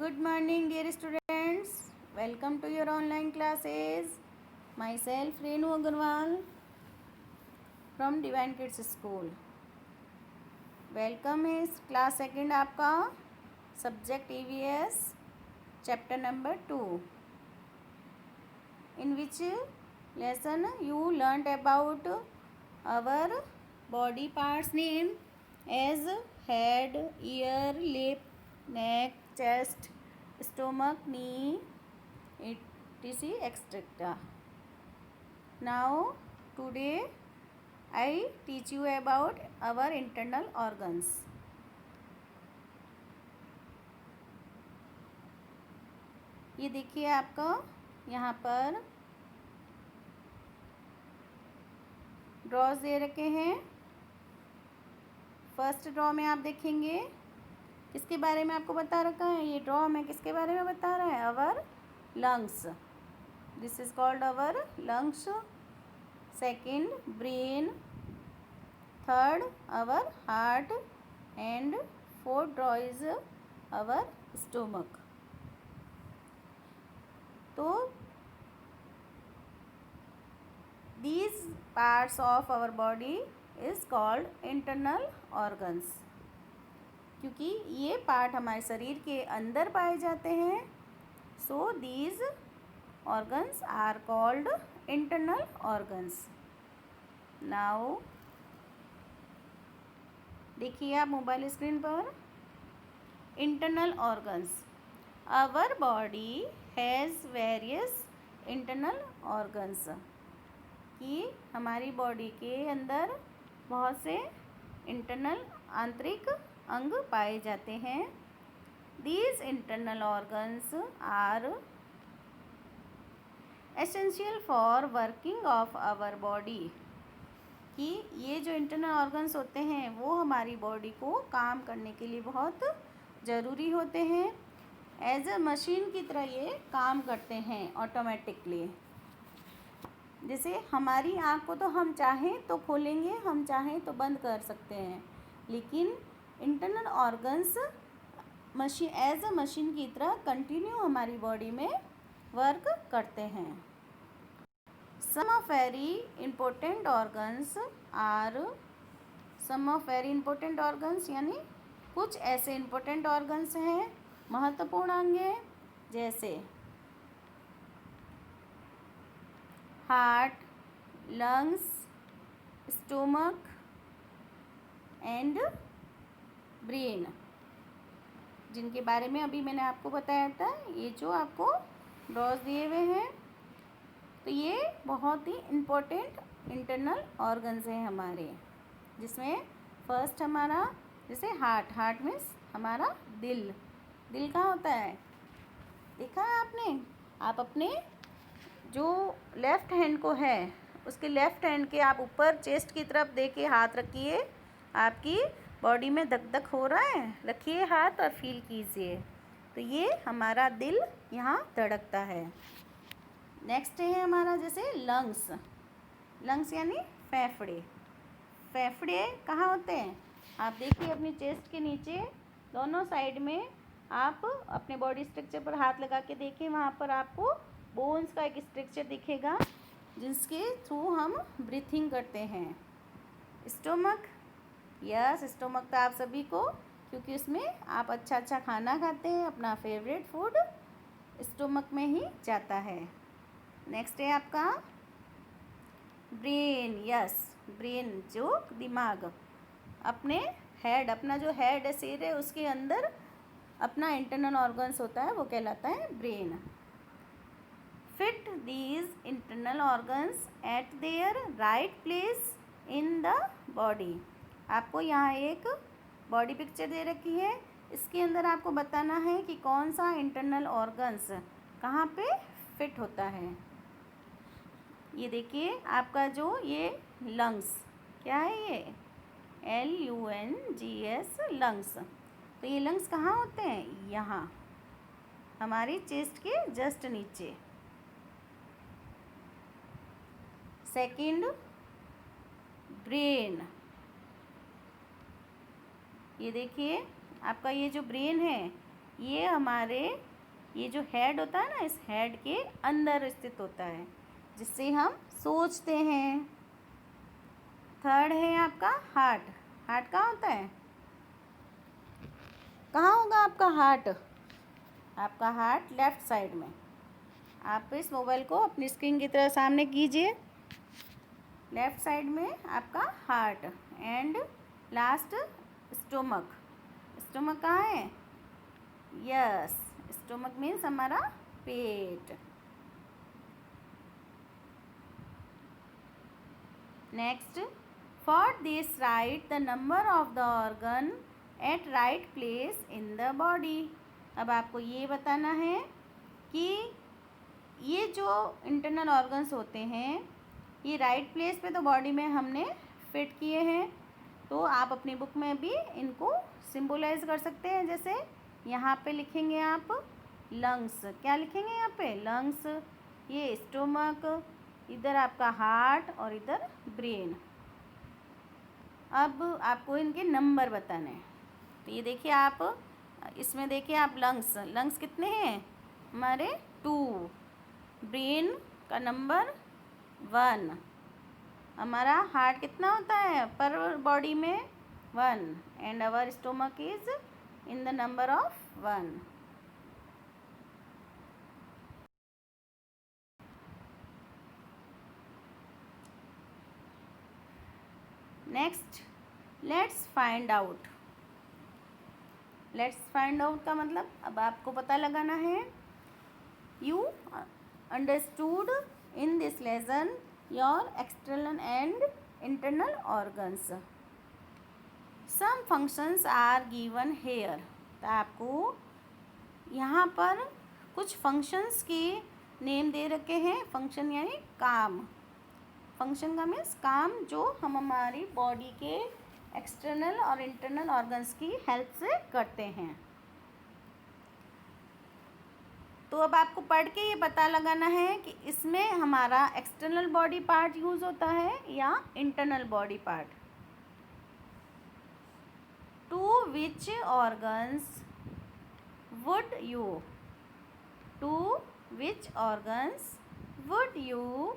Good morning, dear students. Welcome to your online classes. Myself Renu Agarwal from Divine Kids School. Welcome है class second आपका subject EVS chapter number 2 in which lesson you learnt about our body parts name as head, ear, lip, neck, chest, stomach, knee, etc. etc. Now today I teach you about our internal organs. ये देखिए आपका यहाँ पर drawers दे रखे हैं। First draw में आप देखेंगे किसके बारे में आपको बता रखा है। ये ड्रॉ में किसके बारे में बता रहा है? Our lungs. This is called our lungs. Second brain, third our heart and fourth draw is our stomach. तो these parts of our body is called internal organs, क्योंकि ये पार्ट हमारे शरीर के अंदर पाए जाते हैं। so these organs are called internal organs. now देखिए आप मोबाइल स्क्रीन पर internal organs. our body has various internal organs, कि हमारी बॉडी के अंदर बहुत से इंटरनल आंतरिक अंग पाए जाते हैं। These internal organs are essential for working of our body, कि ये जो इंटरनल ऑर्गन्स होते हैं वो हमारी बॉडी को काम करने के लिए बहुत ज़रूरी होते हैं। एज अ मशीन की तरह ये काम करते हैं ऑटोमेटिकली। जैसे हमारी आँख को तो हम चाहें तो खोलेंगे, हम चाहें तो बंद कर सकते हैं, लेकिन internal organs machine as a machine की तरह कंटिन्यू हमारी बॉडी में वर्क करते हैं। Some of very important organs are some of very important organs यानी कुछ ऐसे इम्पोर्टेंट ऑर्गन्स हैं, महत्वपूर्ण अंग हैं, जैसे heart, lungs, stomach and brain, जिनके बारे में अभी मैंने आपको बताया था। ये जो आपको ड्रॉज दिए हुए हैं, तो ये बहुत ही इम्पोर्टेंट इंटरनल ऑर्गन्स हैं हमारे, जिसमें फर्स्ट हमारा जैसे हार्ट मीन्स हमारा दिल कहाँ होता है? देखा है आपने? आप अपने जो लेफ़्ट हैंड को है उसके लेफ़्ट हैंड के आप ऊपर चेस्ट की तरफ दे के हाथ रखिए। आपकी बॉडी में धक धक हो रहा है, रखिए हाथ और फील कीजिए। तो ये हमारा दिल यहाँ धड़कता है। नेक्स्ट है हमारा जैसे लंग्स यानी फेफड़े। फेफड़े कहाँ होते हैं? आप देखिए अपनी चेस्ट के नीचे दोनों साइड में आप अपने बॉडी स्ट्रक्चर पर हाथ लगा के देखें, वहाँ पर आपको बोन्स का एक स्ट्रक्चर दिखेगा जिसके थ्रू हम ब्रीथिंग करते हैं। स्टोमक, यस स्टोमक तो आप सभी को, क्योंकि उसमें आप अच्छा खाना खाते हैं, अपना फेवरेट फूड स्टोमक में ही जाता है। नेक्स्ट है आपका ब्रेन। यस ब्रेन जो दिमाग, अपने हेड, अपना जो हेड है, सिर है, उसके अंदर अपना इंटरनल ऑर्गन्स होता है, वो कहलाता है brain. Fit these internal organs eight there right place in the body. आपको यहाँ एक बॉडी पिक्चर दे रखी है, इसके अंदर आपको बताना है कि कौन सा इंटरनल ऑर्गन्स कहाँ पे फिट होता है। ये देखिए आपका जो ये लंग्स, क्या है ये? LUNGS lungs. तो ये लंग्स कहाँ होते हैं? यहाँ हमारी चेस्ट के जस्ट नीचे। सेकंड ब्रेन, ये देखिए आपका ये जो ब्रेन है ये हमारे ये जो हेड होता है ना, इस हेड के अंदर स्थित होता है, जिससे हम सोचते हैं। थर्ड है आपका हार्ट। हार्ट कहाँ होता है? कहाँ होगा आपका हार्ट? आपका हार्ट लेफ्ट साइड में। आप इस मोबाइल को अपनी स्क्रीन की तरह सामने कीजिए। लेफ्ट साइड में आपका heart and last stomach. Stomach कहाँ है? यस, स्टोमक मीन्स हमारा पेट। Next, for this right the number of the organ at right place in the body. अब आपको ये बताना है कि ये जो इंटरनल ऑर्गन्स होते हैं ये राइट प्लेस पे तो बॉडी में हमने फिट किए हैं, तो आप अपनी बुक में भी इनको सिंबलाइज कर सकते हैं। जैसे यहाँ पे लिखेंगे आप लंग्स। क्या लिखेंगे यहाँ पे? लंग्स। ये स्टोमक, इधर आपका हार्ट और इधर ब्रेन। अब आपको इनके नंबर बताने हैं। तो ये देखिए आप, इसमें देखिए आप लंग्स। लंग्स कितने हैं हमारे? 2। ब्रेन का नंबर 1। हमारा हार्ट कितना होता है पर बॉडी में? 1। And our stomach is in the number of 1। Next, let's find out. Let's find out का मतलब अब आपको पता लगाना है। You understood in this lesson your external and internal organs. Some functions are given here. तो आपको यहाँ पर कुछ फंक्शंस के नेम दे रखे हैं। फंक्शन यानी काम। फंक्शन का मीन्स काम, जो हम हमारी बॉडी के एक्सटर्नल और इंटरनल ऑर्गन्स की हेल्प से करते हैं। तो अब आपको पढ़ के ये पता लगाना है कि इसमें हमारा एक्सटर्नल बॉडी पार्ट यूज़ होता है या internal body part. To which organs would you to which organs would you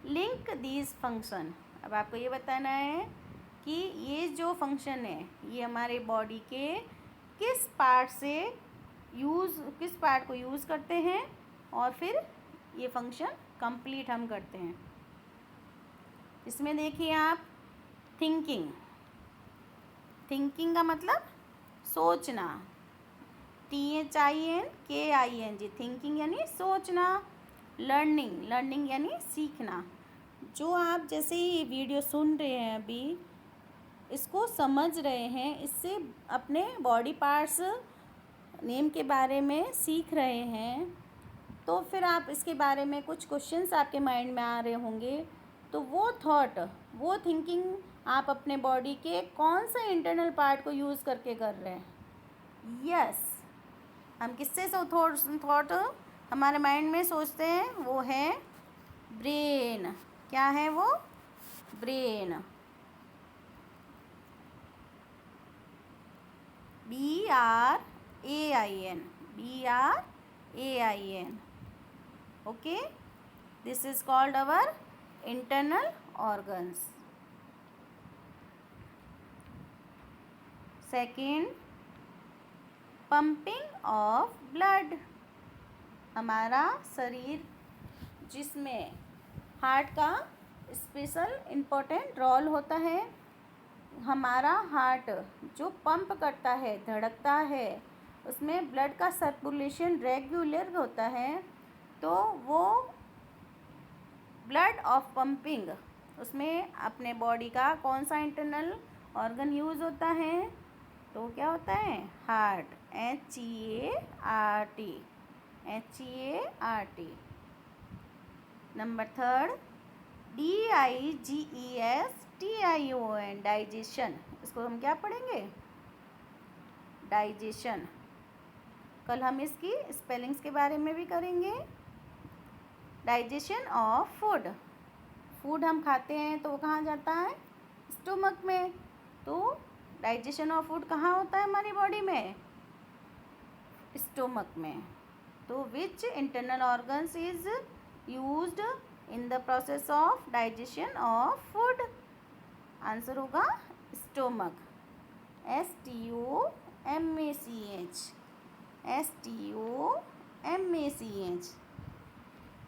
link these function। अब आपको ये बताना है कि ये जो फंक्शन है ये हमारे बॉडी के किस पार्ट को यूज़ करते हैं और फिर ये फंक्शन कंप्लीट हम करते हैं। इसमें देखिए आप थिंकिंग। थिंकिंग का मतलब सोचना। THINKING, थिंकिंग यानी सोचना। लर्निंग, लर्निंग यानी सीखना। जो आप जैसे ये वीडियो सुन रहे हैं अभी, इसको समझ रहे हैं, इससे अपने बॉडी पार्ट्स नेम के बारे में सीख रहे हैं, तो फिर आप इसके बारे में कुछ क्वेश्चंस आपके माइंड में आ रहे होंगे, तो वो थॉट, वो थिंकिंग आप अपने बॉडी के कौन सा इंटरनल पार्ट को यूज़ करके कर रहे हैं? यस, हम किससे थॉट हमारे माइंड में सोचते हैं? वो है ब्रेन। क्या है वो? Brain. BRAIN, BRAIN। Okay, this is called our internal organs. Second, pumping of blood. हमारा शरीर जिसमें हार्ट का स्पेशल इम्पोर्टेंट रोल होता है। हमारा हार्ट जो पंप करता है, धड़कता है, उसमें ब्लड का सर्कुलेशन रेगुलर होता है, तो वो ब्लड ऑफ पंपिंग, उसमें अपने बॉडी का कौन सा इंटरनल ऑर्गन यूज़ होता है? तो क्या होता है? Heart. HEART। Number third, DIGESTION, digestion. इसको हम क्या पढ़ेंगे? डाइजेशन। कल हम इसकी स्पेलिंग्स के बारे में भी करेंगे। Digestion of food. फूड हम खाते हैं तो वो कहाँ जाता है? स्टोमक में। तो डाइजेशन ऑफ फूड कहाँ होता है हमारी बॉडी में? स्टोमक में. तो विच internal organs is used in the process of digestion of food? Answer होगा स्टोमक. STOMACH.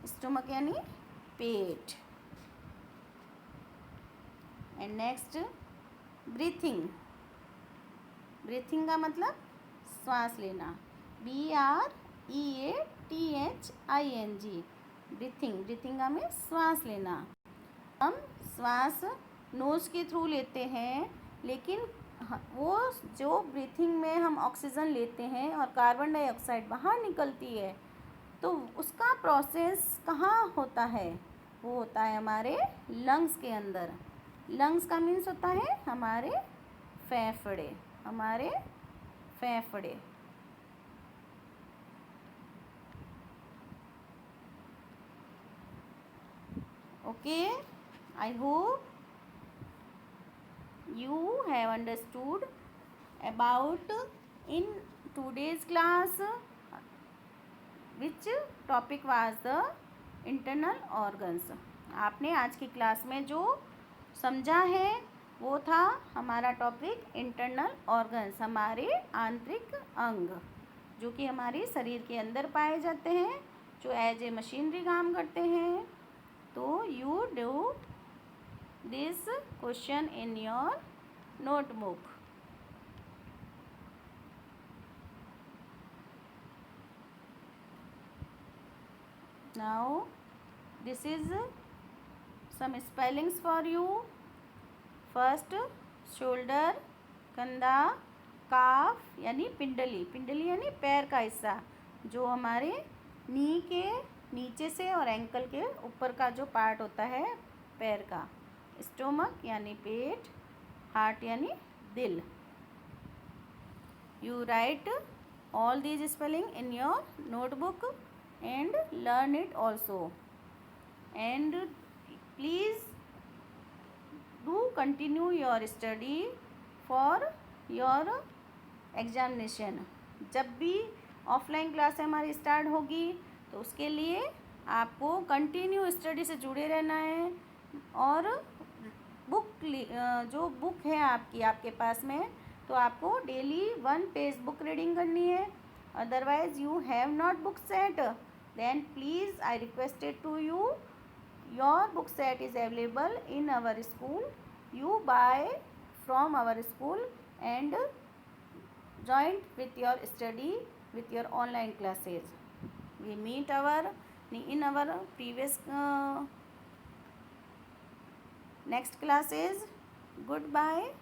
स्टोमक यानी पेट. And next breathing. ब्रीथिंग का मतलब श्वास लेना. BREATHING. ब्रीथिंग का में श्वास लेना. हम श्वास नोज के थ्रू लेते हैं, लेकिन वो जो ब्रीथिंग में हम ऑक्सीजन लेते हैं और कार्बन डाइऑक्साइड बाहर निकलती है, तो उसका प्रोसेस कहाँ होता है? वो होता है हमारे लंग्स के अंदर. लंग्स का मीन्स होता है हमारे फेफड़े. हमारे फेफड़े. Okay, I hope you have understood about in today's class which topic was the internal organs. आपने आज की क्लास में जो समझा है वो था हमारा टॉपिक इंटरनल ऑर्गन्स, हमारे आंतरिक अंग जो कि हमारे शरीर के अंदर पाए जाते हैं, जो एज ए मशीनरी काम करते हैं. तो you do this question in your notebook. Now this is some spellings for you. First, shoulder, कंधा, काफ यानी पिंडली. पिंडली यानी पैर का हिस्सा जो हमारे नी के नीचे से और एंकल के ऊपर का जो पार्ट होता है पैर का. स्टोमक यानी पेट. हार्ट यानी दिल. You right all these spelling in your notebook and learn it also. And please do continue your study for your examination. जब भी ऑफलाइन क्लास हमारी स्टार्ट होगी तो उसके लिए आपको कंटिन्यू स्टडी से जुड़े रहना है. और जो बुक है आपके पास में, तो आपको डेली 1 पेज बुक रीडिंग करनी है. Otherwise you have not book set, then please I requested to you, your book set is available in our school. You buy from our school and join with your study with your online classes. We meet in our previous next classes. Goodbye.